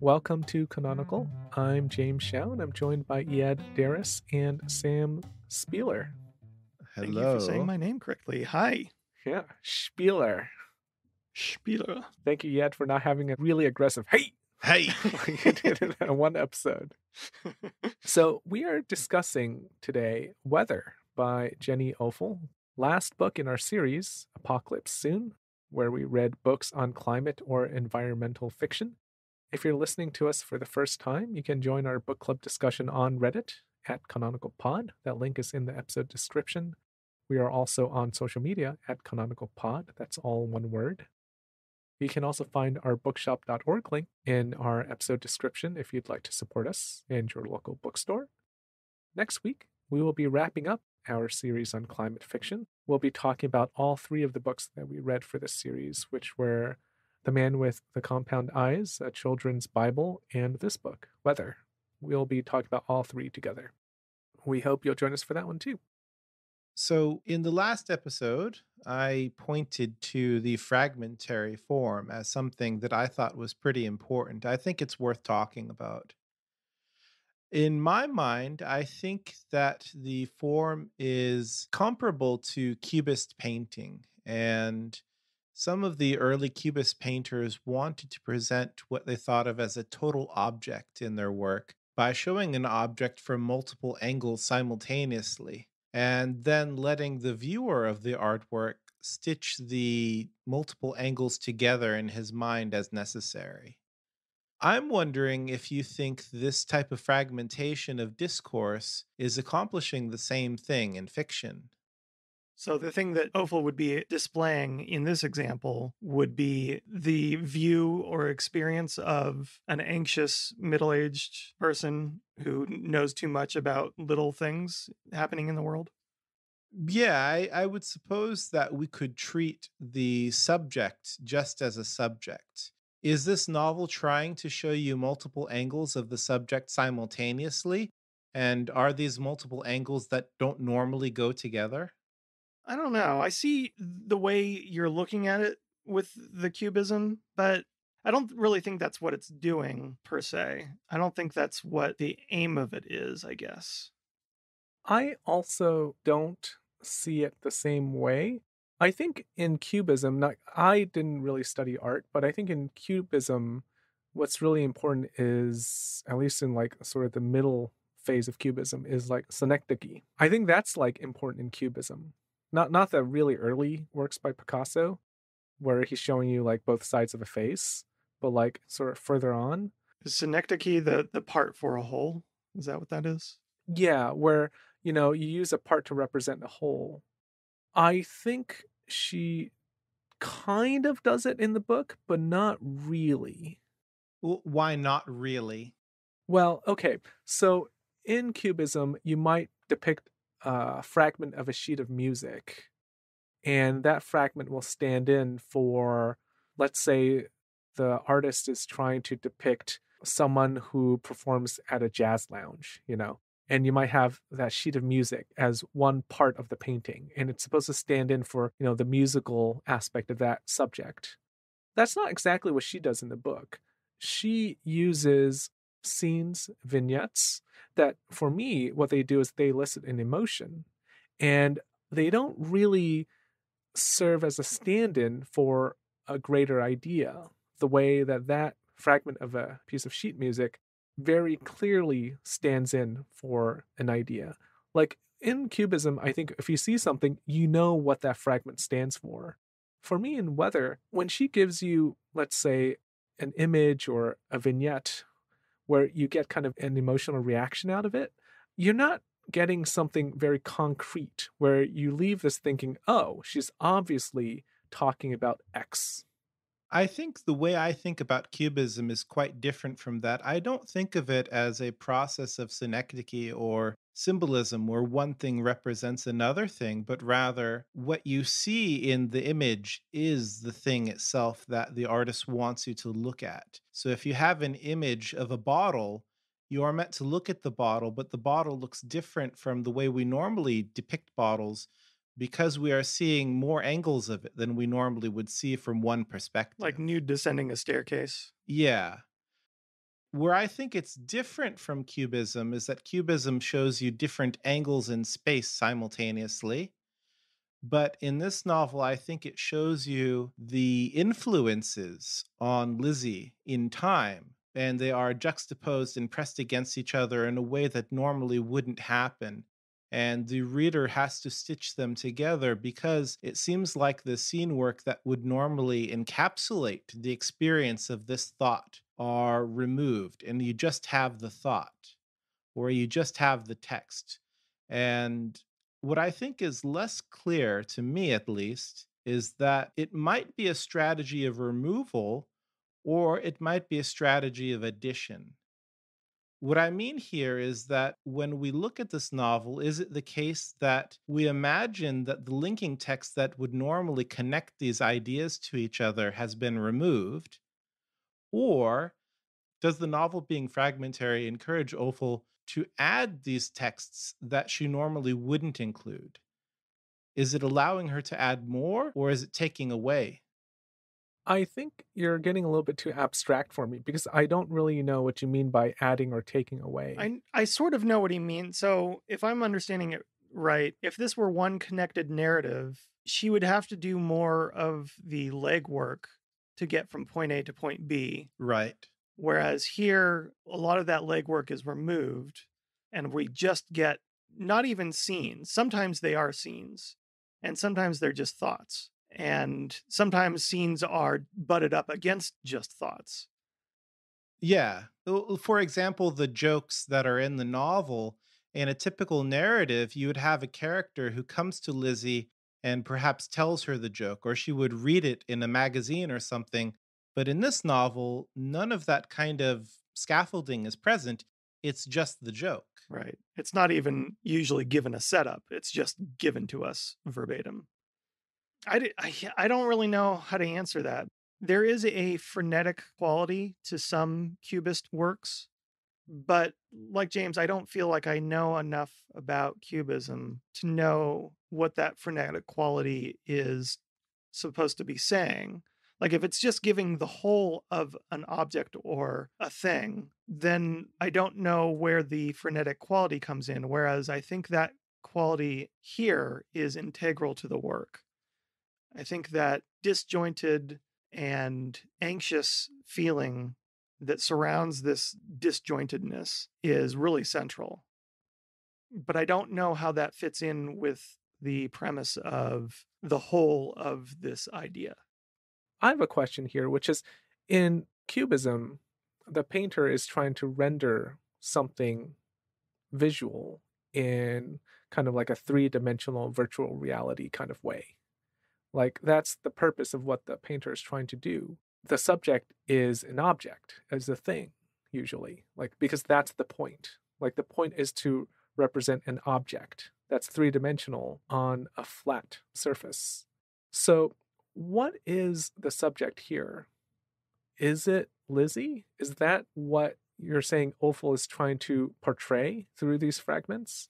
welcome to Canonical. I'm James Shao, and I'm joined by Iad Darris and Sam Spieler. Thank you for saying Hello. my name correctly. Hi, Yeah, Spieler. Spieler. Thank you, Iad, for not having a really aggressive "hey" Hey. like you did in that one episode. So we are discussing today Weather by Jenny Offill, last book in our series, Apocalypse Soon, where we read books on climate or environmental fiction. If you're listening to us for the first time, you can join our book club discussion on Reddit at Canonical Pod. That link is in the episode description. We are also on social media at Canonical Pod. That's all one word. You can also find our bookshop.org link in our episode description if you'd like to support us and your local bookstore. Next week, we will be wrapping up our series on climate fiction. We'll be talking about all three of the books that we read for this series, which were The Man with the Compound Eyes, a children's Bible, and this book, Weather. We'll be talking about all three together. We hope you'll join us for that one too. So, in the last episode, I pointed to the fragmentary form as something that I thought was pretty important. I think it's worth talking about. In my mind, I think that the form is comparable to Cubist painting. And some of the early Cubist painters wanted to present what they thought of as a total object in their work by showing an object from multiple angles simultaneously and then letting the viewer of the artwork stitch the multiple angles together in his mind as necessary. I'm wondering if you think this type of fragmentation of discourse is accomplishing the same thing in fiction. So the thing that Offill would be displaying in this example would be the view or experience of an anxious middle-aged person who knows too much about little things happening in the world. Yeah, I would suppose that we could treat the subject just as a subject. Is this novel trying to show you multiple angles of the subject simultaneously? And are these multiple angles that don't normally go together? I don't know. I see the way you're looking at it with the cubism, but I don't really think that's what it's doing per se. I don't think that's what the aim of it is, I guess. I also don't see it the same way. I think in Cubism, I didn't really study art, but I think in Cubism, what's really important is, at least in like sort of the middle phase of Cubism, is like Synecdoche. I think that's like important in Cubism. Not the really early works by Picasso, where he's showing you like both sides of a face, but like sort of further on. Is synecdoche the part for a whole? Is that what that is? Yeah, where, you use a part to represent a whole. I think she kind of does it in the book, but not really. Why not really? Well, okay. So in Cubism, you might depict a fragment of a sheet of music, and that fragment will stand in for, let's say, the artist is trying to depict someone who performs at a jazz lounge, and you might have that sheet of music as one part of the painting, and it's supposed to stand in for, the musical aspect of that subject. That's not exactly what she does in the book. She uses scenes, vignettes, that for me, what they do is they elicit an emotion, and they don't really serve as a stand-in for a greater idea, the way that fragment of a piece of sheet music very clearly stands in for an idea. Like in Cubism, I think if you see something, you know what that fragment stands for. For me in Weather, when she gives you, let's say, an image or a vignette where you get kind of an emotional reaction out of it, you're not getting something very concrete where you leave this thinking, oh, she's obviously talking about X. I think the way I think about cubism is quite different from that. I don't think of it as a process of synecdoche or symbolism where one thing represents another thing, but rather what you see in the image is the thing itself that the artist wants you to look at. So if you have an image of a bottle, you are meant to look at the bottle, but the bottle looks different from the way we normally depict bottles because we are seeing more angles of it than we normally would see from one perspective. Like nude descending a staircase. Yeah. Where I think it's different from cubism is that cubism shows you different angles in space simultaneously. But in this novel, I think it shows you the influences on Lizzie in time, and they are juxtaposed and pressed against each other in a way that normally wouldn't happen. And the reader has to stitch them together because it seems like the scene work that would normally encapsulate the experience of this thought are removed, and you just have the thought or you just have the text. And what I think is less clear, to me at least, is that it might be a strategy of removal or it might be a strategy of addition. What I mean here is that when we look at this novel, is it the case that we imagine that the linking text that would normally connect these ideas to each other has been removed? Or does the novel being fragmentary encourage Offill to add these texts that she normally wouldn't include? Is it allowing her to add more or is it taking away? I think you're getting a little bit too abstract for me because I don't really know what you mean by adding or taking away. I sort of know what he means. So if I'm understanding it right, if this were one connected narrative, she would have to do more of the legwork to get from point A to point B. Right. Whereas here, a lot of that legwork is removed and we just get not even scenes. Sometimes they are scenes and sometimes they're just thoughts. And sometimes scenes are butted up against just thoughts. Yeah. For example, the jokes that are in the novel, in a typical narrative, you would have a character who comes to Lizzie and perhaps tells her the joke, or she would read it in a magazine or something. But in this novel, none of that kind of scaffolding is present. It's just the joke. Right. It's not even usually given a setup, it's just given to us verbatim. I don't really know how to answer that. There is a frenetic quality to some Cubist works, but like James, I don't feel like I know enough about Cubism to know what that frenetic quality is supposed to be saying. Like if it's just giving the whole of an object or a thing, then I don't know where the frenetic quality comes in. Whereas I think that quality here is integral to the work. I think that disjointed and anxious feeling that surrounds this disjointedness is really central. But I don't know how that fits in with the premise of the whole of this idea. I have a question here, which is in Cubism, the painter is trying to render something visual in kind of like a three-dimensional virtual reality kind of way. Like that's the purpose of what the painter is trying to do. The subject is an object, as a thing, usually, like because that's the point. Like the point is to represent an object that's three-dimensional on a flat surface. So what is the subject here? Is it Lizzie? Is that what you're saying Offill is trying to portray through these fragments?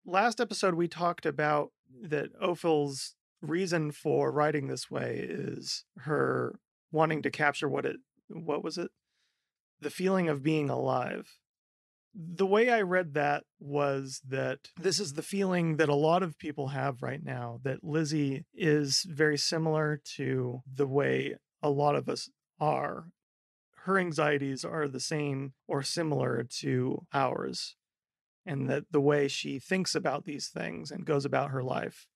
Last episode, we talked about that Offill's reason for writing this way is her wanting to capture what was it? The feeling of being alive. The way I read that was that this is the feeling that a lot of people have right now, that Lizzie is very similar to the way a lot of us are. Her anxieties are the same or similar to ours, and that the way she thinks about these things and goes about her life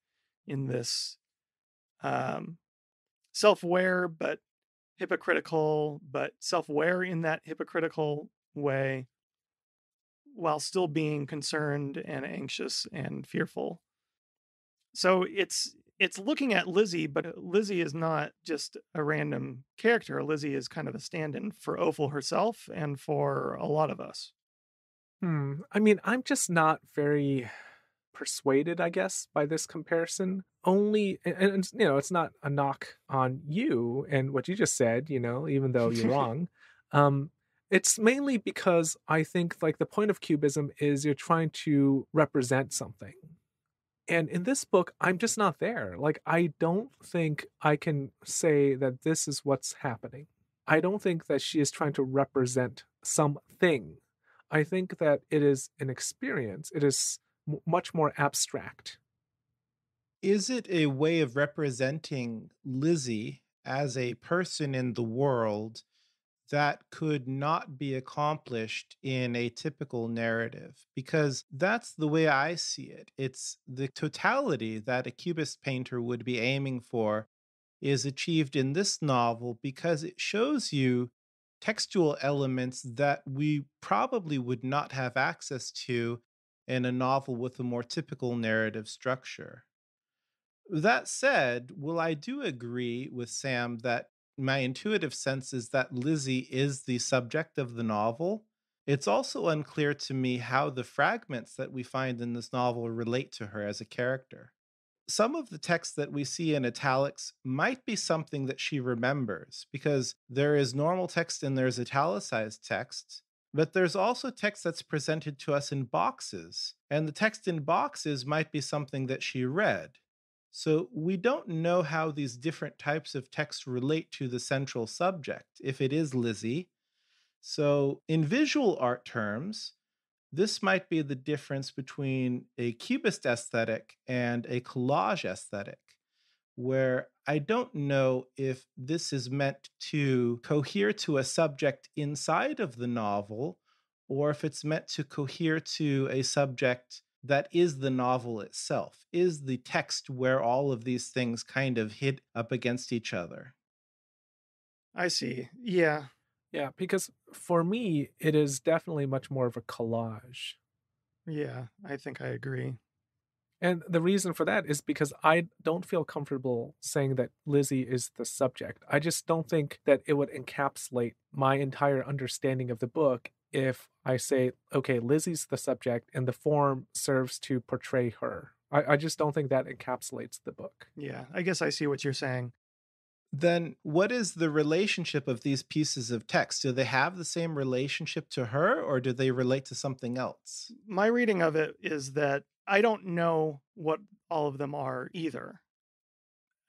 in this self-aware but hypocritical, but self-aware in that hypocritical way, while still being concerned and anxious and fearful. So it's looking at Lizzie, but Lizzie is not just a random character. Lizzie is kind of a stand-in for Offill herself and for a lot of us. I mean, I'm just not very persuaded, I guess, by this comparison. Only, and it's not a knock on you and what you just said, even though you're wrong. It's mainly because I think like the point of Cubism is you're trying to represent something. And in this book, I'm just not there. Like, I don't think I can say that this is what's happening. I don't think that she is trying to represent something. I think that it is an experience. It is much more abstract. Is it a way of representing Lizzie as a person in the world that could not be accomplished in a typical narrative? Because that's the way I see it. It's the totality that a cubist painter would be aiming for is achieved in this novel because it shows you textual elements that we probably would not have access to in a novel with a more typical narrative structure. That said, well, I do agree with Sam that my intuitive sense is that Lizzie is the subject of the novel. It's also unclear to me how the fragments that we find in this novel relate to her as a character. Some of the text that we see in italics might be something that she remembers because there is normal text and there's italicized text, but there's also text that's presented to us in boxes, and the text in boxes might be something that she read. So we don't know how these different types of text relate to the central subject, if it is Lizzie. So, in visual art terms, this might be the difference between a cubist aesthetic and a collage aesthetic, where I don't know if this is meant to cohere to a subject inside of the novel or if it's meant to cohere to a subject that is the novel itself. Is the text where all of these things kind of hit up against each other? I see. Yeah. Yeah, because for me, it is definitely much more of a collage. Yeah. I think I agree. And the reason for that is because I don't feel comfortable saying that Lizzie is the subject. I just don't think that it would encapsulate my entire understanding of the book if I say, okay, Lizzie's the subject and the form serves to portray her. I just don't think that encapsulates the book. Yeah. I guess I see what you're saying. Then what is the relationship of these pieces of text? Do they have the same relationship to her or do they relate to something else? My reading of it is that I don't know what all of them are either.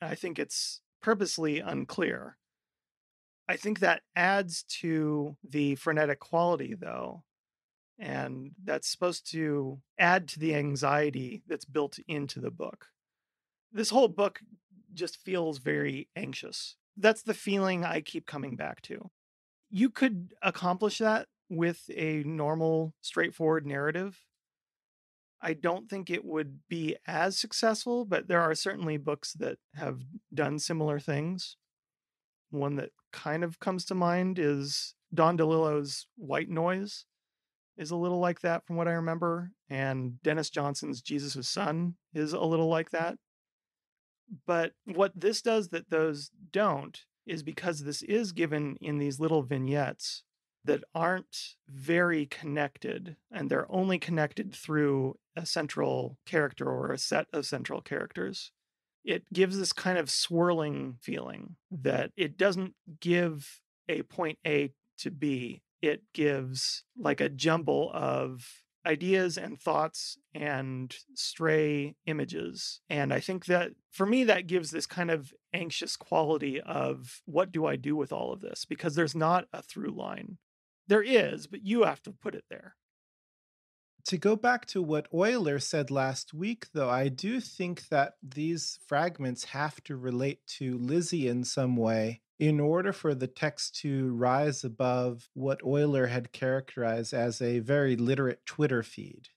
I think it's purposely unclear. I think that adds to the frenetic quality, though. And that's supposed to add to the anxiety that's built into the book. This whole book just feels very anxious. That's the feeling I keep coming back to. You could accomplish that with a normal, straightforward narrative. I don't think it would be as successful, but there are certainly books that have done similar things. One that kind of comes to mind is Don DeLillo's White Noise is a little like that from what I remember, and Dennis Johnson's Jesus' Son is a little like that. But what this does that those don't is because this is given in these little vignettes that aren't very connected, and they're only connected through a central character or a set of central characters. It gives this kind of swirling feeling that it doesn't give a point A to B. It gives like a jumble of ideas and thoughts and stray images. And I think that for me, that gives this kind of anxious quality of what do I do with all of this? Because there's not a through line. There is, but you have to put it there. To go back to what Euler said last week, though, I do think that these fragments have to relate to Lizzie in some way in order for the text to rise above what Euler had characterized as a very literate Twitter feed.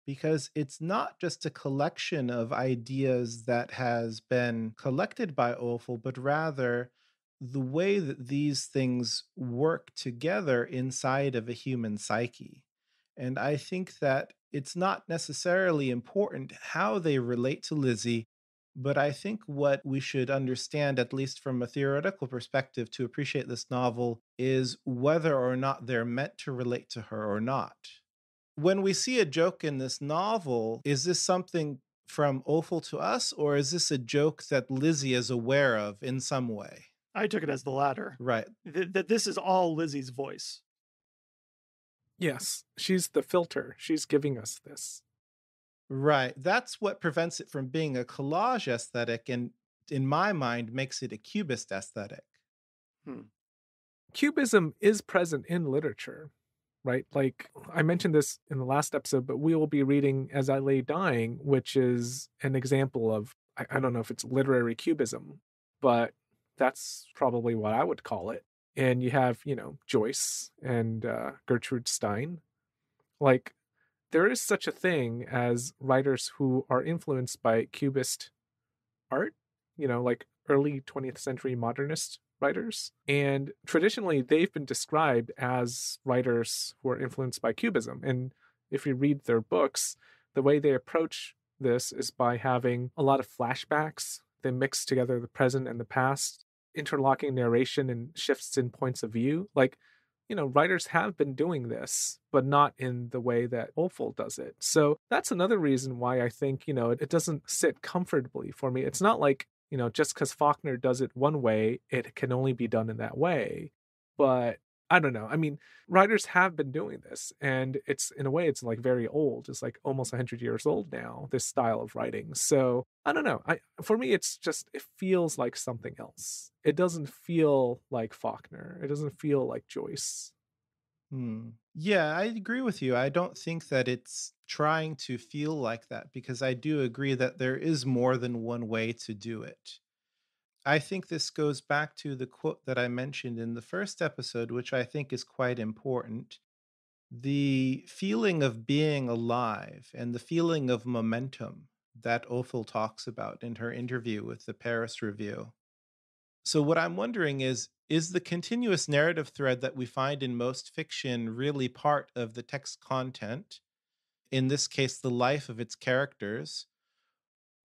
Because it's not just a collection of ideas that has been collected by Offill, but rather the way that these things work together inside of a human psyche. And I think that it's not necessarily important how they relate to Lizzie, but I think what we should understand, at least from a theoretical perspective, to appreciate this novel is whether or not they're meant to relate to her or not. When we see a joke in this novel, is this something from Offill to us, or is this a joke that Lizzie is aware of in some way? I took it as the latter. Right. That this is all Lizzie's voice. Yes, she's the filter. She's giving us this. Right. That's what prevents it from being a collage aesthetic and, in my mind, makes it a cubist aesthetic. Hmm. Cubism is present in literature, right? Like I mentioned this in the last episode, but we will be reading As I Lay Dying, which is an example of, I don't know if it's literary cubism, but that's probably what I would call it. And you have, Joyce and Gertrude Stein. Like, there is such a thing as writers who are influenced by Cubist art, like early 20th century modernist writers. And traditionally, they've been described as writers who are influenced by Cubism. And if you read their books, the way they approach this is by having a lot of flashbacks. They mix together the present and the past, interlocking narration and shifts in points of view. Like, writers have been doing this, but not in the way that Offill does it. So that's another reason why I think, it doesn't sit comfortably for me. It's not like, just because Faulkner does it one way, it can only be done in that way. But I don't know. I mean, writers have been doing this, and it's, in a way, it's like very old. It's like almost 100 years old now, this style of writing. So I don't know. For me, it's just, it feels like something else. It doesn't feel like Faulkner. It doesn't feel like Joyce. Yeah, I agree with you. I don't think that it's trying to feel like that, because I do agree that there is more than one way to do it. I think this goes back to the quote that I mentioned in the first episode, which I think is quite important. The feeling of being alive and the feeling of momentum that Offill talks about in her interview with the Paris Review. So, what I'm wondering is the continuous narrative thread that we find in most fiction really part of the text content, in this case, the life of its characters?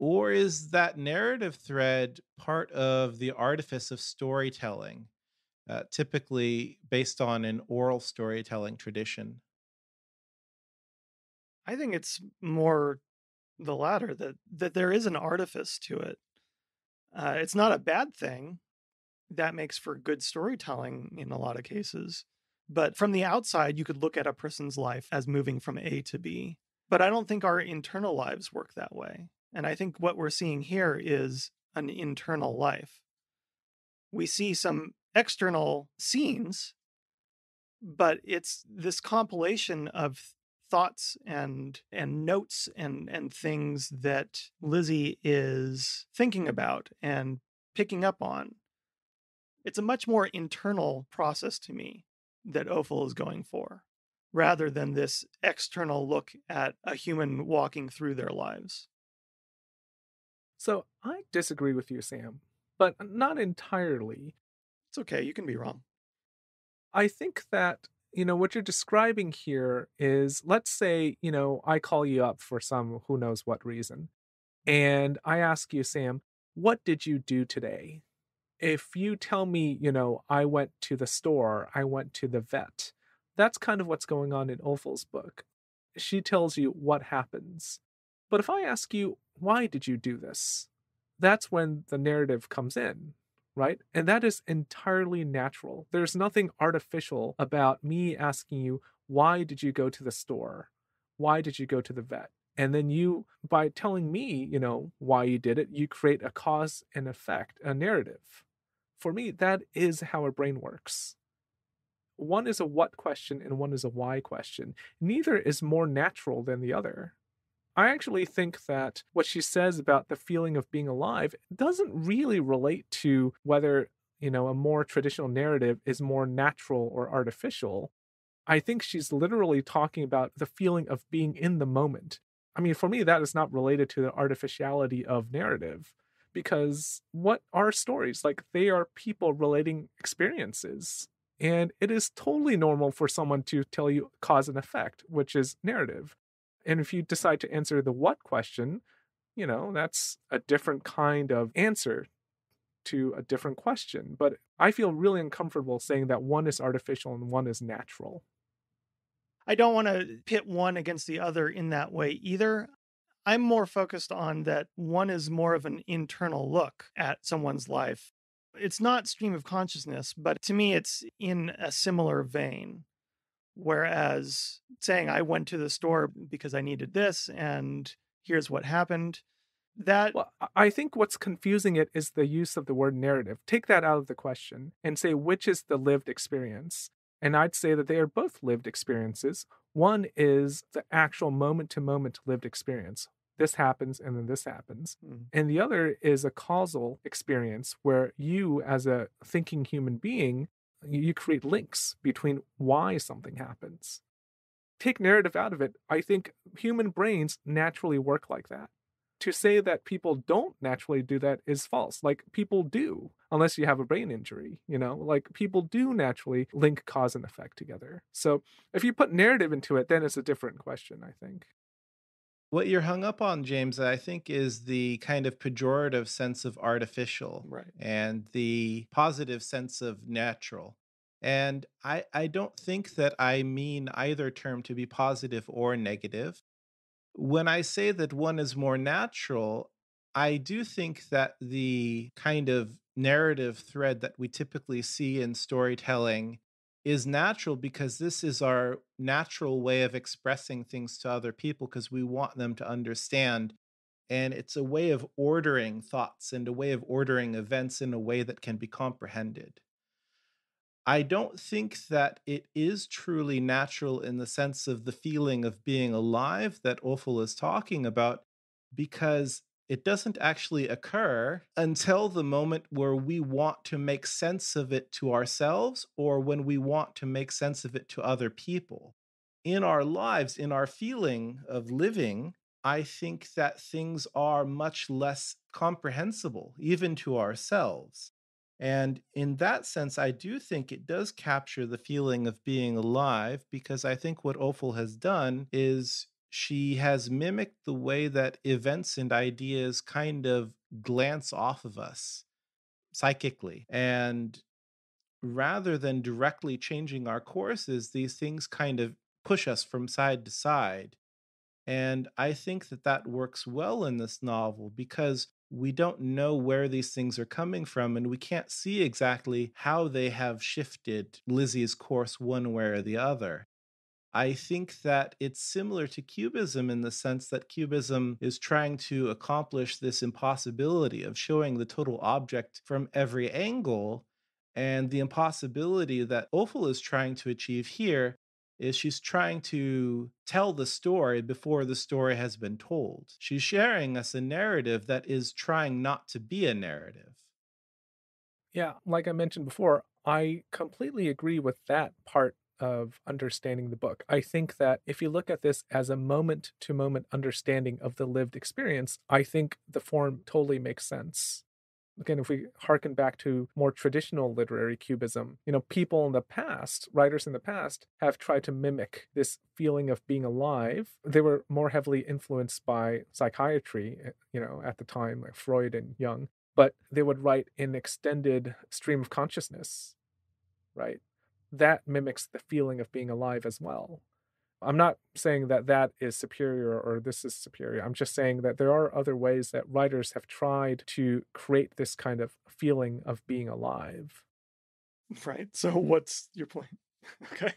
Or is that narrative thread part of the artifice of storytelling, typically based on an oral storytelling tradition? I think it's more the latter, that there is an artifice to it. It's not a bad thing. That makes for good storytelling in a lot of cases. But from the outside, you could look at a person's life as moving from A to B. But I don't think our internal lives work that way. And I think what we're seeing here is an internal life. We see some external scenes, but it's this compilation of thoughts and notes and things that Lizzie is thinking about and picking up on. It's a much more internal process to me that Offill is going for, rather than this external look at a human walking through their lives. So I disagree with you, Sam, but not entirely. It's okay, you can be wrong. I think that, what you're describing here is, let's say, I call you up for some who knows what reason, and I ask you, Sam, what did you do today? If you tell me, I went to the store, I went to the vet, that's kind of what's going on in Offill's book. She tells you what happens. But if I ask you, why did you do this? That's when the narrative comes in, right? And that is entirely natural. There's nothing artificial about me asking you, why did you go to the store? Why did you go to the vet? And then you, by telling me, why you did it, you create a cause and effect, a narrative. For me, that is how a brain works. One is a what question and one is a why question. Neither is more natural than the other. I actually think that what she says about the feeling of being alive doesn't really relate to whether, a more traditional narrative is more natural or artificial. I think she's literally talking about the feeling of being in the moment. I mean, for me, that is not related to the artificiality of narrative, because what are stories? Like, they are people relating experiences. And it is totally normal for someone to tell you cause and effect, which is narrative. And if you decide to answer the what question, that's a different kind of answer to a different question. But I feel really uncomfortable saying that one is artificial and one is natural. I don't want to pit one against the other in that way either. I'm more focused on that one is more of an internal look at someone's life. It's not stream of consciousness, but to me, it's in a similar vein. Whereas saying I went to the store because I needed this and here's what happened, That Well, I think what's confusing it is the use of the word narrative. Take that out of the question and say which is the lived experience. And I'd say that they are both lived experiences. One is the actual moment to moment lived experience. This happens and then this happens. And the other is a causal experience where you, as a thinking human being, you create links between why something happens. Take narrative out of it. I think human brains naturally work like that. To say that people don't naturally do that is false. Like, people do, unless you have a brain injury, like people do naturally link cause and effect together. So if you put narrative into it, then it's a different question, I think. What you're hung up on, James, I think, is the kind of pejorative sense of artificial Right. and the positive sense of natural. And I don't think that I mean either term to be positive or negative. When I say that one is more natural, I do think that the kind of narrative thread that we typically see in storytelling is natural because this is our natural way of expressing things to other people because we want them to understand. And it's a way of ordering thoughts and a way of ordering events in a way that can be comprehended. I don't think that it is truly natural in the sense of the feeling of being alive that Offill is talking about, because it doesn't actually occur until the moment where we want to make sense of it to ourselves or when we want to make sense of it to other people. In our lives, in our feeling of living, I think that things are much less comprehensible, even to ourselves. And in that sense, I do think it does capture the feeling of being alive because I think what Opal has done is she has mimicked the way that events and ideas kind of glance off of us psychically. And rather than directly changing our courses, these things kind of push us from side to side. And I think that that works well in this novel because we don't know where these things are coming from and we can't see exactly how they have shifted Lizzie's course one way or the other. I think that it's similar to Cubism in the sense that Cubism is trying to accomplish this impossibility of showing the total object from every angle. And the impossibility that Opal is trying to achieve here is she's trying to tell the story before the story has been told. She's sharing us a narrative that is trying not to be a narrative. Yeah, like I mentioned before, I completely agree with that part of understanding the book. I think that if you look at this as a moment to moment understanding of the lived experience, I think the form totally makes sense. Again, if we harken back to more traditional literary cubism, people in the past, writers in the past, have tried to mimic this feeling of being alive. They were more heavily influenced by psychiatry, at the time, like Freud and Jung, but they would write in extended stream of consciousness, right? That mimics the feeling of being alive as well. I'm not saying that that is superior or this is superior. I'm just saying that there are other ways that writers have tried to create this kind of feeling of being alive. Right. So what's your point? Okay.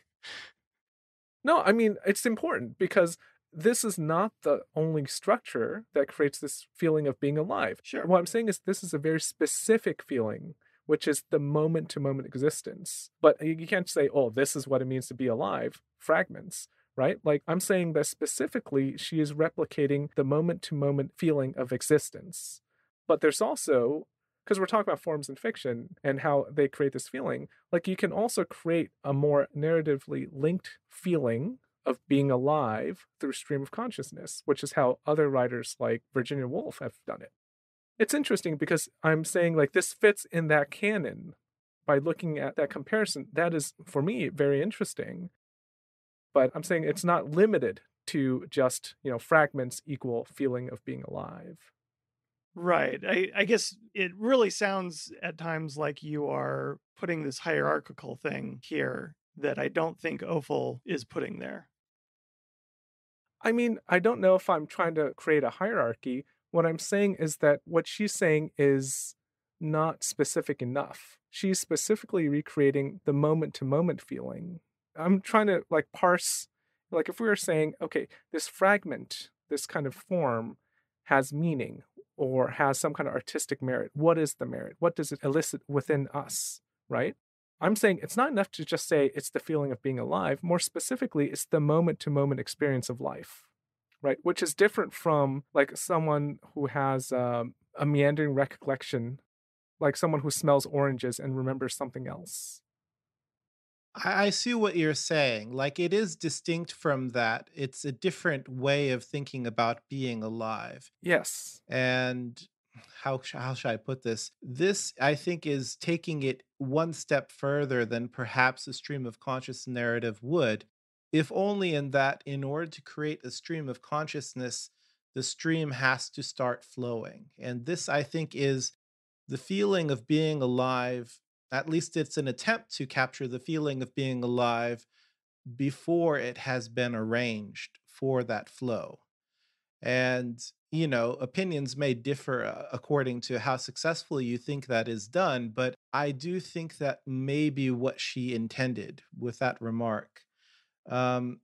No, I mean, it's important because this is not the only structure that creates this feeling of being alive. Sure. What I'm saying is this is a very specific feeling, which is the moment to moment existence. But you can't say, oh, this is what it means to be alive, fragments, right? Like, I'm saying that specifically, she is replicating the moment to moment feeling of existence. But there's also, because we're talking about forms in fiction and how they create this feeling, like, you can also create a more narratively linked feeling of being alive through stream of consciousness, which is how other writers like Virginia Woolf have done it. It's interesting because I'm saying, like, this fits in that canon. By looking at that comparison, that is, for me, very interesting. But I'm saying it's not limited to just, fragments equal feeling of being alive. Right. I guess it really sounds at times like you are putting this hierarchical thing here that I don't think Ophill is putting there. I mean, I don't know if I'm trying to create a hierarchy. What I'm saying is that what she's saying is not specific enough. She's specifically recreating the moment to moment feeling. I'm trying to parse, if we were saying, okay, this fragment, this kind of form has meaning. or has some kind of artistic merit. What is the merit? What does it elicit within us, right? I'm saying it's not enough to just say it's the feeling of being alive. More specifically, it's the moment to moment experience of life, right? Which is different from like someone who has a meandering recollection, like someone who smells oranges and remembers something else. I see what you're saying. Like, it is distinct from that. It's a different way of thinking about being alive. Yes. And how should I put this? This, I think, is taking it one step further than perhaps a stream of conscious narrative would, if only in that in order to create a stream of consciousness, the stream has to start flowing. And this, I think, is the feeling of being alive. At least it's an attempt to capture the feeling of being alive before it has been arranged for that flow. And, opinions may differ according to how successfully you think that is done, but I do think that may be what she intended with that remark. Um,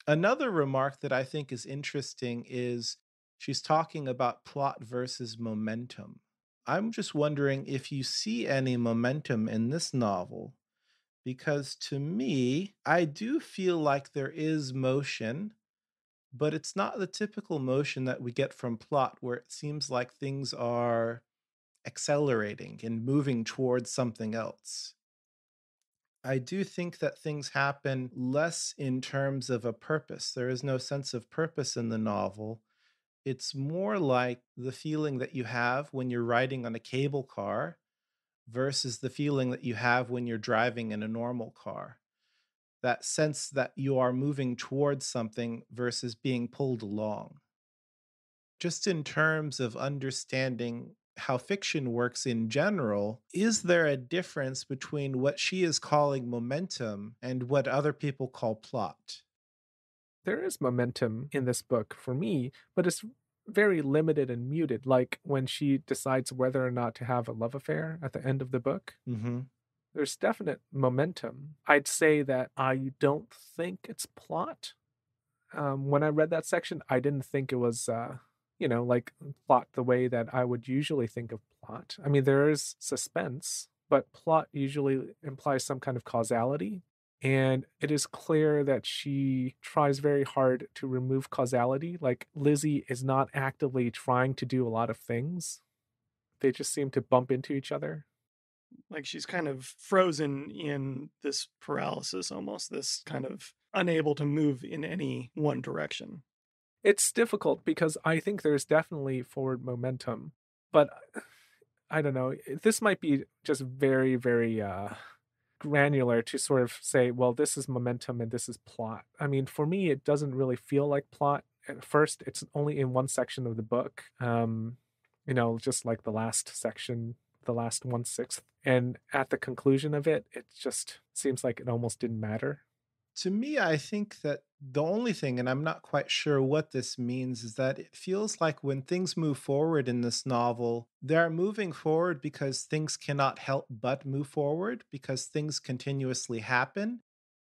Another remark that I think is interesting is she's talking about plot versus momentum. I'm just wondering if you see any momentum in this novel, because to me, I do feel like there is motion, but it's not the typical motion that we get from plot where it seems like things are accelerating and moving towards something else. I do think that things happen less in terms of a purpose. There is no sense of purpose in the novel. It's more like the feeling that you have when you're riding on a cable car versus the feeling that you have when you're driving in a normal car. That sense that you are moving towards something versus being pulled along. Just in terms of understanding how fiction works in general, is there a difference between what she is calling momentum and what other people call plot? There is momentum in this book for me, but it's very limited and muted, like when she decides whether or not to have a love affair at the end of the book. Hmm. There's definite momentum. I'd say that I don't think it's plot. When I read that section, I didn't think it was, like plot the way that I would usually think of plot. I mean, there is suspense, but plot usually implies some kind of causality. And it is clear that she tries very hard to remove causality. Like, Lizzie is not actively trying to do a lot of things, they just seem to bump into each other. Like she's kind of frozen in this paralysis almost, this kind of unable to move in any one direction. It's difficult because I think there's definitely forward momentum, but I don't know. This might be just very, very granular to sort of say, well, this is momentum and this is plot. I mean, for me, it doesn't really feel like plot. At first, it's only in one section of the book, just like the last section, the last 1/6. And at the conclusion of it, it just seems like it almost didn't matter. To me, I think that the only thing, and I'm not quite sure what this means, is that it feels like when things move forward in this novel, they're moving forward because things cannot help but move forward, because things continuously happen.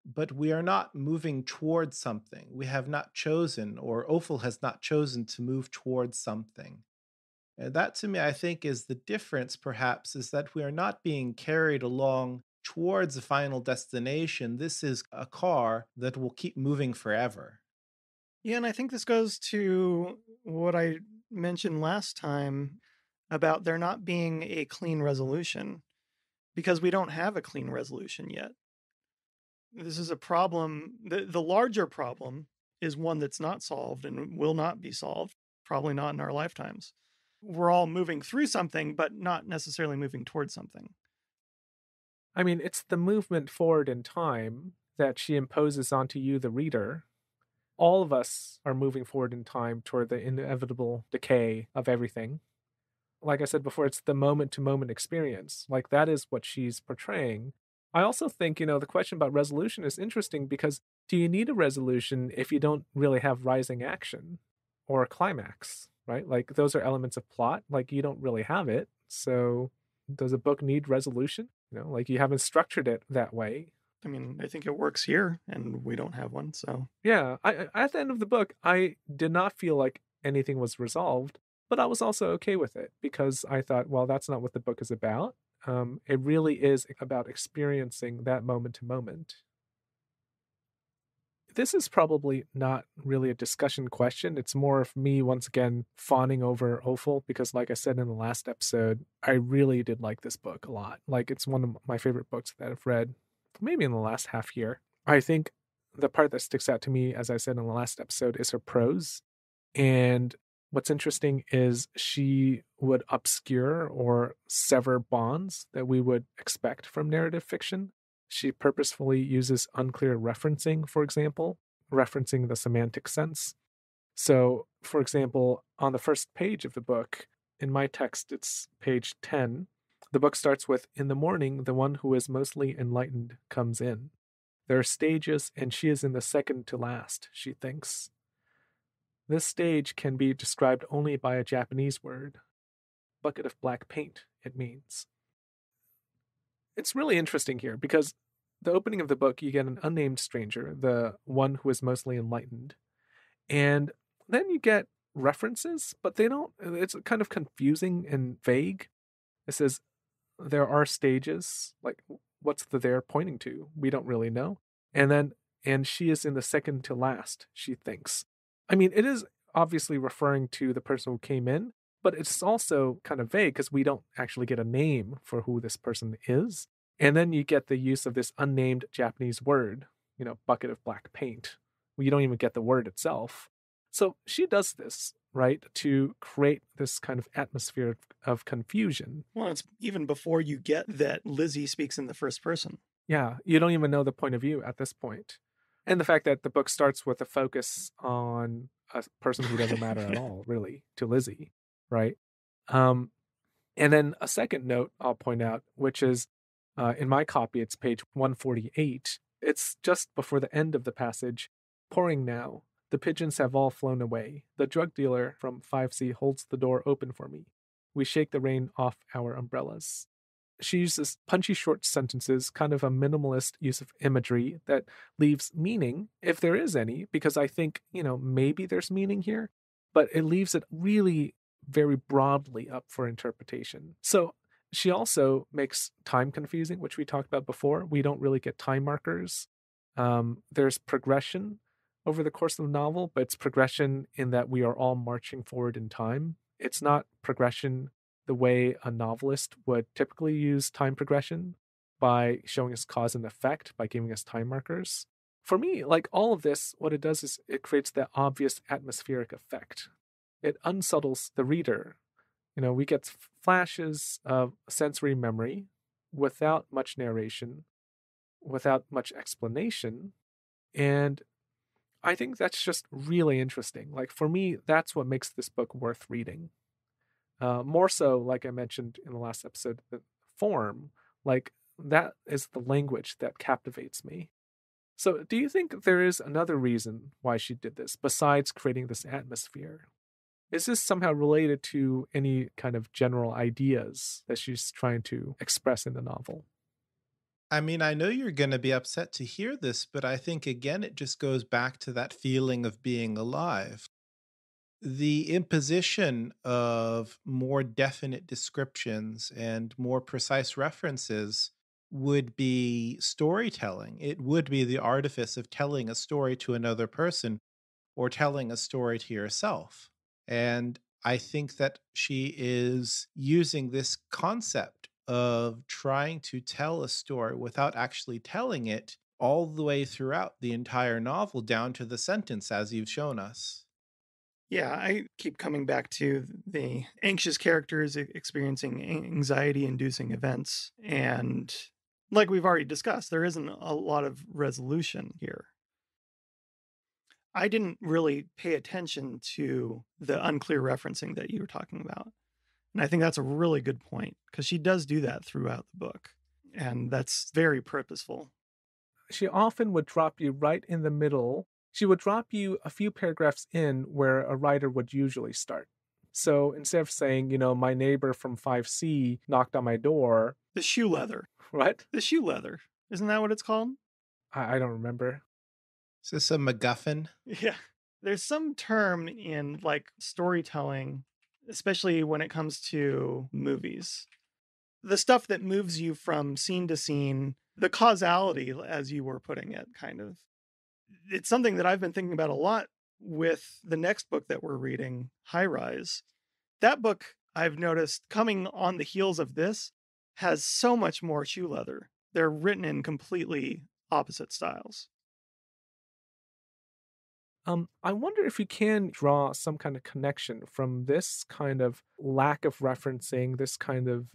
But we are not moving towards something. We have not chosen, or Offill has not chosen to move towards something. And that to me, I think, is the difference, perhaps, is that we are not being carried along towards a final destination. This is a car that will keep moving forever. Yeah, and I think this goes to what I mentioned last time about there not being a clean resolution, because we don't have a clean resolution yet. This is a problem. The larger problem is one that's not solved and will not be solved, probably not in our lifetimes. We're all moving through something, but not necessarily moving towards something. I mean, it's the movement forward in time that she imposes onto you, the reader. All of us are moving forward in time toward the inevitable decay of everything. Like I said before, it's the moment to moment experience. Like, that is what she's portraying. I also think, the question about resolution is interesting because do you need a resolution if you don't really have rising action or a climax, right? Like, those are elements of plot. Like, you don't really have it. So, does a book need resolution? Like, you haven't structured it that way. I mean, I think it works here, and we don't have one, so. Yeah, at the end of the book, I did not feel like anything was resolved, But I was also okay with it because I thought, well, that's not what the book is about. It really is about experiencing that moment to moment. This is probably not really a discussion question. It's more of me, once again, fawning over Offill because, like I said in the last episode, I really did like this book a lot. Like, it's one of my favorite books that I've read, maybe in the last half year. I think the part that sticks out to me, as I said in the last episode, is her prose. And what's interesting is she would obscure or sever bonds that we would expect from narrative fiction. She purposefully uses unclear referencing, for example, referencing the semantic sense. So, for example, on the first page of the book, in my text, it's page 10. The book starts with, "In the morning, the one who is mostly enlightened comes in. There are stages, and she is in the second to last, she thinks." This stage can be described only by a Japanese word. Bucket of black paint, it means. It's really interesting here because the opening of the book, you get an unnamed stranger, the one who is mostly enlightened. And then you get references, but it's kind of confusing and vague. It says, there are stages, like what's the there pointing to? We don't really know. And she is in the second to last, she thinks. I mean, it is obviously referring to the person who came in, but it's also kind of vague because we don't actually get a name for who this person is. And then you get the use of this unnamed Japanese word, bucket of black paint. Well, you don't even get the word itself. So she does this, right, to create this kind of atmosphere of confusion. Well, it's even before you get that Lizzie speaks in the first person. Yeah, you don't even know the point of view at this point. And the fact that the book starts with a focus on a person who doesn't matter at all, really, to Lizzie, right? And then a second note I'll point out, which is in my copy, it's page 148. It's just before the end of the passage. Pouring now. The pigeons have all flown away. The drug dealer from 5C holds the door open for me. We shake the rain off our umbrellas. She uses punchy short sentences, kind of a minimalist use of imagery that leaves meaning, if there is any, because I think, maybe there's meaning here, but it leaves it really very broadly up for interpretation. So she also makes time confusing, which we talked about before. We don't really get time markers. There's progression over the course of the novel, but it's progression in that we are all marching forward in time. It's not progression the way a novelist would typically use time progression by showing us cause and effect, by giving us time markers. For me, like all of this, what it does is it creates that obvious atmospheric effect. It unsettles the reader. We get flashes of sensory memory without much narration, without much explanation. And I think that's just really interesting. Like for me, that's what makes this book worth reading. More so, like I mentioned in the last episode, the form, like that is the language that captivates me. So do you think there is another reason why she did this besides creating this atmosphere? Is this somehow related to any kind of general ideas that she's trying to express in the novel? I mean, I know you're going to be upset to hear this, but I think again, it just goes back to that feeling of being alive. The imposition of more definite descriptions and more precise references would be storytelling. It would be the artifice of telling a story to another person or telling a story to yourself. And I think that she is using this concept of trying to tell a story without actually telling it all the way throughout the entire novel down to the sentence, as you've shown us. Yeah, I keep coming back to the anxious characters experiencing anxiety inducing events. And like we've already discussed, there isn't a lot of resolution here. I didn't really pay attention to the unclear referencing that you were talking about. And I think that's a really good point because she does do that throughout the book. And that's very purposeful. She often would drop you right in the middle. She would drop you a few paragraphs in where a writer would usually start. So instead of saying, my neighbor from 5C knocked on my door. The shoe leather. What? The shoe leather. Isn't that what it's called? I don't remember. Is this a MacGuffin? Yeah. There's some term in like storytelling especially when it comes to movies. The stuff that moves you from scene to scene, the causality, as you were putting it, kind of. It's something that I've been thinking about a lot with the next book that we're reading, High Rise. That book, I've noticed, coming on the heels of this, has so much more shoe leather. They're written in completely opposite styles. I wonder if you can draw some kind of connection from this kind of lack of referencing, this kind of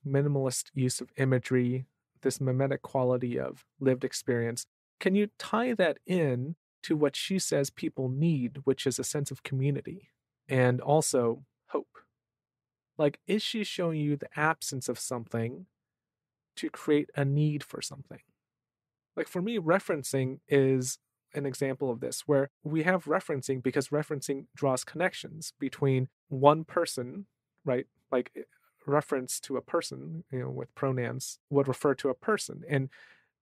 minimalist use of imagery, this mimetic quality of lived experience. Can you tie that in to what she says people need, which is a sense of community and also hope? Like, is she showing you the absence of something to create a need for something? Like, for me, referencing is an example of this, where we have referencing because referencing draws connections between one person, right? Like, reference to a person, with pronouns would refer to a person. And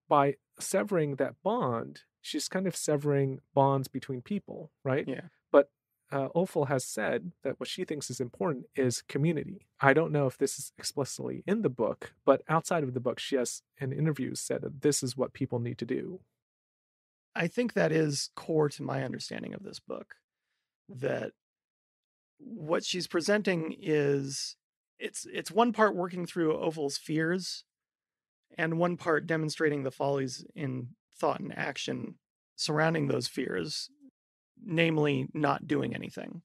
by severing that bond, she's kind of severing bonds between people, right? Yeah. But Offill has said that what she thinks is important is community. I don't know if this is explicitly in the book, but outside of the book, she has in interviews said that this is what people need to do. I think that is core to my understanding of this book, that what she's presenting is it's one part working through Ofill's fears and one part demonstrating the follies in thought and action surrounding those fears, namely not doing anything,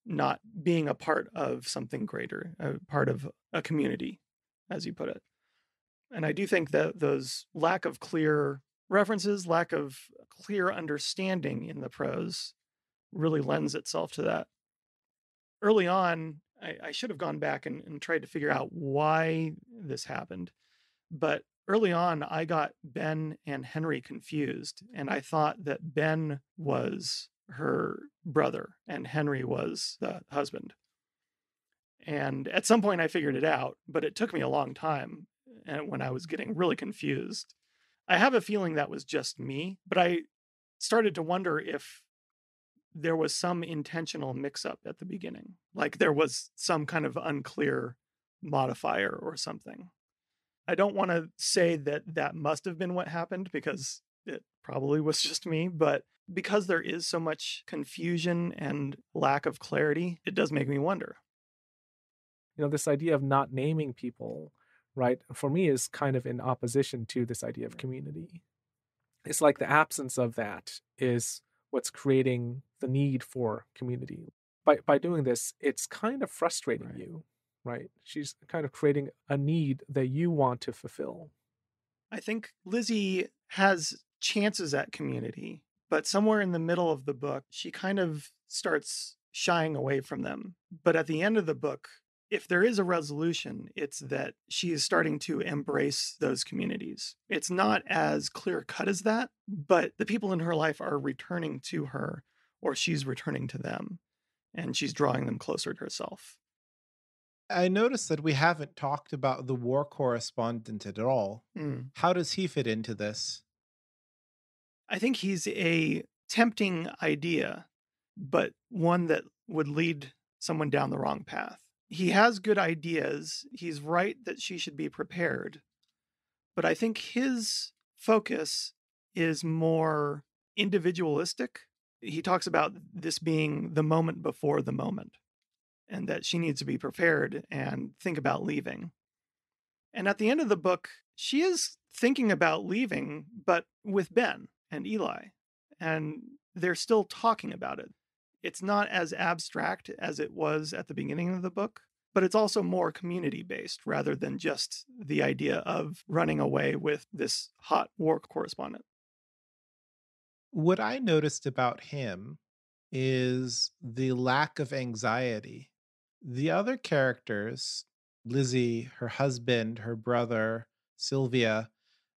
not being a part of something greater, a part of a community, as you put it. And I do think that those lack of clear references, lack of clear understanding in the prose really lends itself to that. Early on, I should have gone back and tried to figure out why this happened. But early on, I got Ben and Henry confused, and I thought that Ben was her brother and Henry was the husband. And at some point, I figured it out, but it took me a long time when I was getting really confused. I have a feeling that was just me, but I started to wonder if there was some intentional mix-up at the beginning, like there was some kind of unclear modifier or something. I don't want to say that that must have been what happened because it probably was just me, but because there is so much confusion and lack of clarity, it does make me wonder. This idea of not naming people, right, for me is kind of in opposition to this idea of community. It's like the absence of that is what's creating the need for community. By doing this, it's kind of frustrating you, right? She's kind of creating a need that you want to fulfill. I think Lizzie has chances at community, but somewhere in the middle of the book, she kind of starts shying away from them. But at the end of the book, if there is a resolution, it's that she is starting to embrace those communities. It's not as clear cut as that, but the people in her life are returning to her, or she's returning to them, and she's drawing them closer to herself. I noticed that we haven't talked about the war correspondent at all. How does he fit into this? I think he's a tempting idea, but one that would lead someone down the wrong path. He has good ideas. He's right that she should be prepared. But I think his focus is more individualistic. He talks about this being the moment before the moment and that she needs to be prepared and think about leaving. And at the end of the book, she is thinking about leaving, but with Ben and Eli, and they're still talking about it. It's not as abstract as it was at the beginning of the book, but it's also more community based rather than just the idea of running away with this hot war correspondent. What I noticed about him is the lack of anxiety. The other characters, Lizzie, her husband, her brother, Sylvia,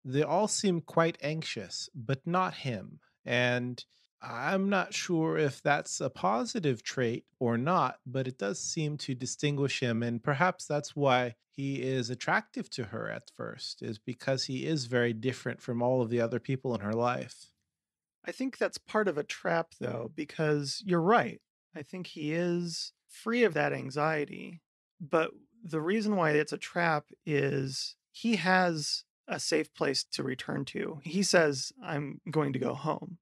they all seem quite anxious, but not him. And I'm not sure if that's a positive trait or not, but it does seem to distinguish him. And perhaps that's why he is attractive to her at first, is because he is very different from all of the other people in her life. I think that's part of a trap, though, because you're right. I think he is free of that anxiety. But the reason why it's a trap is he has a safe place to return to. He says, I'm going to go home.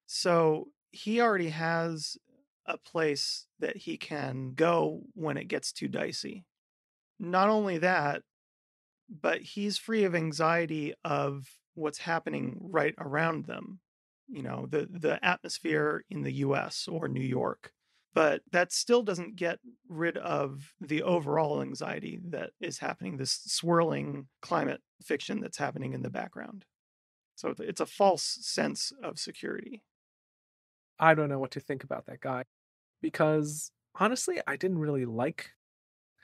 So he already has a place that he can go when it gets too dicey. Not only that, but he's free of anxiety of what's happening right around them. You know, the atmosphere in the US or New York. But that still doesn't get rid of the overall anxiety that is happening, this swirling climate fiction that's happening in the background. So it's a false sense of security. I don't know what to think about that guy, because honestly, I didn't really like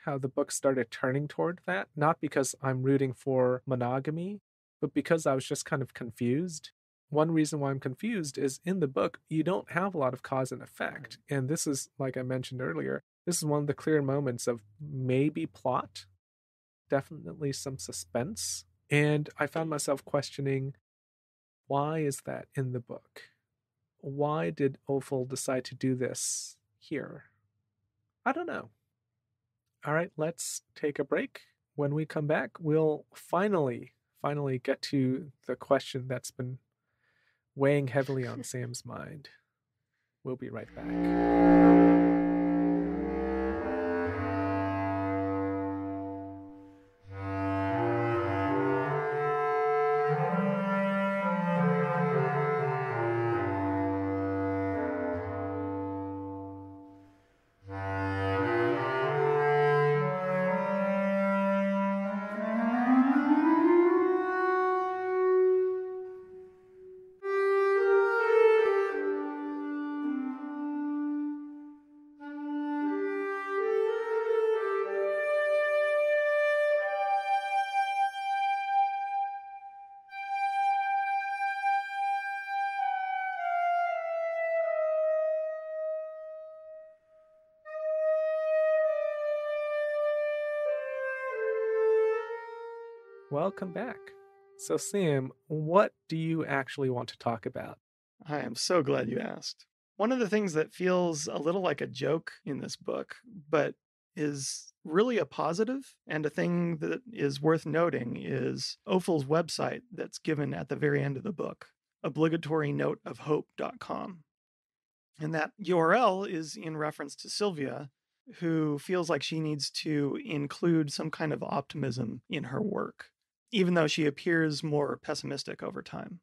how the book started turning toward that. Not because I'm rooting for monogamy, but because I was just kind of confused. One reason why I'm confused is in the book, you don't have a lot of cause and effect. And this is, like I mentioned earlier, this is one of the clear moments of maybe plot, definitely some suspense. And I found myself questioning, why is that in the book? Why did Offill decide to do this here? I don't know. All right, let's take a break. When we come back, we'll finally get to the question that's been weighing heavily on Sam's mind. We'll be right back. Welcome back. So, Sam, what do you actually want to talk about? I am so glad you asked. One of the things that feels a little like a joke in this book, but is really a positive and a thing that is worth noting, is Offill's website that's given at the very end of the book, obligatorynoteofhope.com. And that URL is in reference to Sylvia, who feels like she needs to include some kind of optimism in her work, even though she appears more pessimistic over time.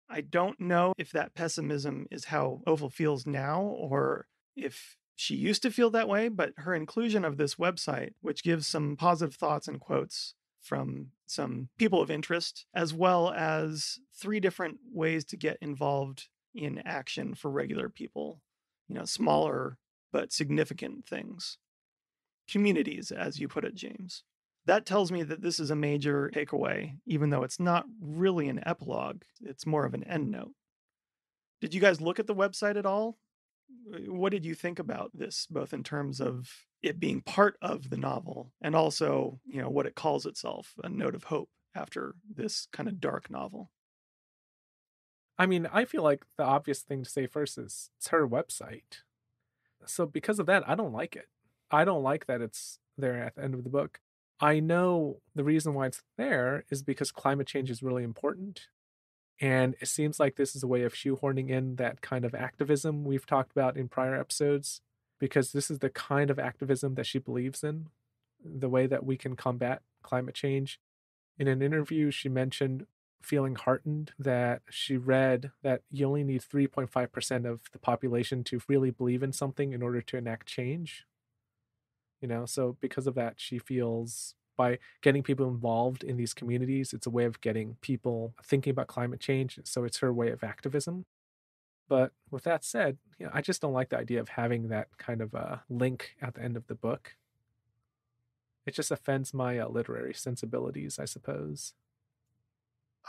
I don't know if that pessimism is how Offill feels now or if she used to feel that way, but her inclusion of this website, which gives some positive thoughts and quotes from some people of interest, as well as 3 different ways to get involved in action for regular people, you know, smaller but significant things. Communities, as you put it, James. That tells me that this is a major takeaway, even though it's not really an epilogue. It's more of an endnote. Did you guys look at the website at all? What did you think about this, both in terms of it being part of the novel and also, you know, what it calls itself, a note of hope after this kind of dark novel? I mean, I feel like the obvious thing to say first is it's her website. So, because of that, I don't like it. I don't like that it's there at the end of the book. I know the reason why it's there is because climate change is really important. And it seems like this is a way of shoehorning in that kind of activism we've talked about in prior episodes, because this is the kind of activism that she believes in, the way that we can combat climate change. In an interview, she mentioned feeling heartened that she read that you only need 3.5% of the population to really believe in something in order to enact change. You know, so because of that, she feels by getting people involved in these communities, it's a way of getting people thinking about climate change. So it's her way of activism. But with that said, you know, I just don't like the idea of having that kind of a link at the end of the book. It just offends my literary sensibilities, I suppose.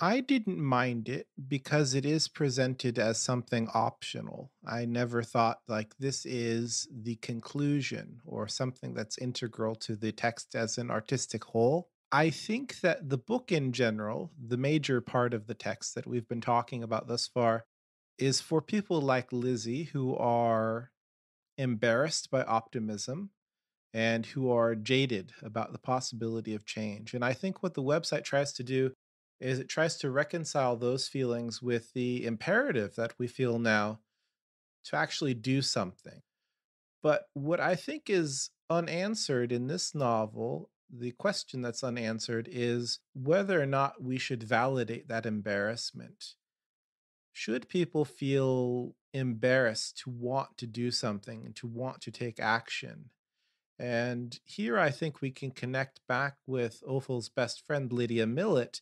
I didn't mind it because it is presented as something optional. I never thought like this is the conclusion or something that's integral to the text as an artistic whole. I think that the book in general, the major part of the text that we've been talking about thus far, is for people like Lizzie who are embarrassed by optimism and who are jaded about the possibility of change. And I think what the website tries to do is it tries to reconcile those feelings with the imperative that we feel now to actually do something. But what I think is unanswered in this novel, the question that's unanswered is whether or not we should validate that embarrassment. Should people feel embarrassed to want to do something and to want to take action? And here I think we can connect back with Ofill's best friend, Lydia Millet,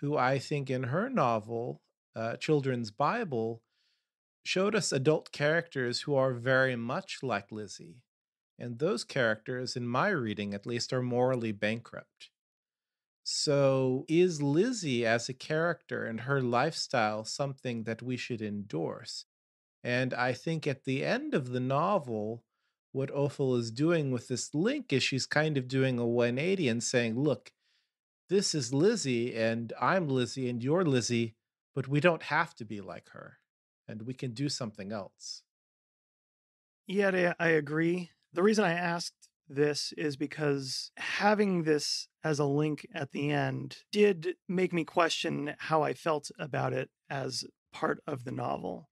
who I think in her novel, Children's Bible, showed us adult characters who are very much like Lizzie. And those characters, in my reading at least, are morally bankrupt. So, is Lizzie as a character and her lifestyle something that we should endorse? And I think at the end of the novel, what Offill is doing with this link is she's kind of doing a 180 and saying, look, this is Lizzie, and I'm Lizzie, and you're Lizzie, but we don't have to be like her, and we can do something else. Yeah, I agree. The reason I asked this is because having this as a link at the end did make me question how I felt about it as part of the novel.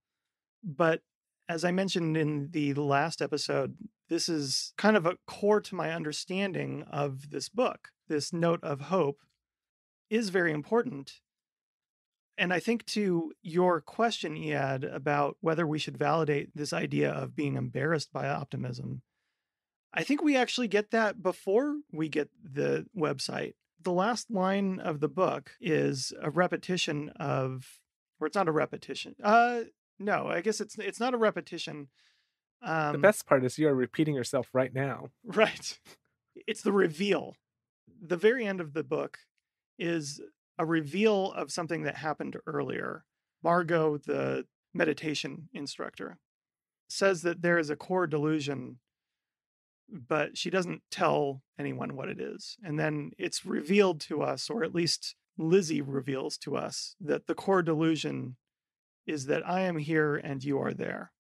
But as I mentioned in the last episode, this is kind of a core to my understanding of this book. This note of hope is very important. And I think to your question, Iad, about whether we should validate this idea of being embarrassed by optimism, I think we actually get that before we get the website. The last line of the book is a repetition of, or it's not a repetition. No, I guess it's not a repetition. The best part is you're repeating yourself right now. Right. It's the reveal. The very end of the book is a reveal of something that happened earlier. Margot, the meditation instructor, says that there is a core delusion, but she doesn't tell anyone what it is. And then it's revealed to us, or at least Lizzie reveals to us, that the core delusion is that I am here and you are there.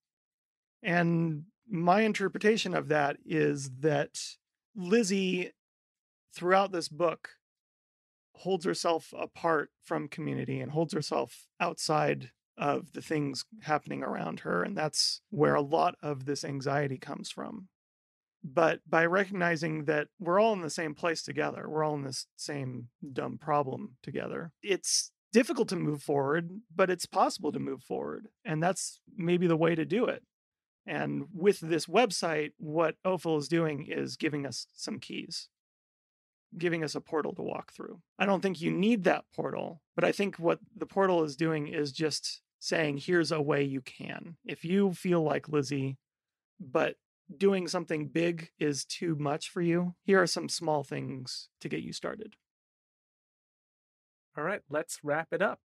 And my interpretation of that is that Lizzie, throughout this book, holds herself apart from community and holds herself outside of the things happening around her. And that's where a lot of this anxiety comes from. But by recognizing that we're all in the same place together, we're all in this same dumb problem together, it's difficult to move forward, but it's possible to move forward. And that's maybe the way to do it. And with this website, what Offill is doing is giving us some keys, giving us a portal to walk through. I don't think you need that portal, but I think what the portal is doing is just saying, here's a way you can. If you feel like Lizzie, but doing something big is too much for you, here are some small things to get you started. All right, let's wrap it up.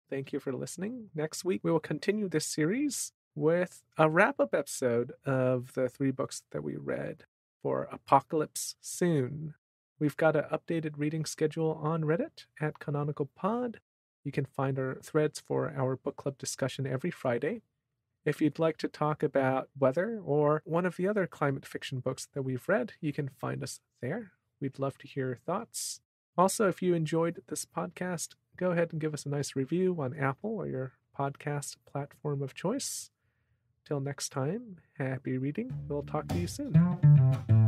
Thank you for listening. Next week, we will continue this series with a wrap-up episode of the 3 books that we read for Apocalypse Soon. We've got an updated reading schedule on Reddit at Canonical Pod. You can find our threads for our book club discussion every Friday. If you'd like to talk about weather or one of the other climate fiction books that we've read, you can find us there. We'd love to hear your thoughts. Also, if you enjoyed this podcast, go ahead and give us a nice review on Apple or your podcast platform of choice. Till next time, happy reading. We'll talk to you soon.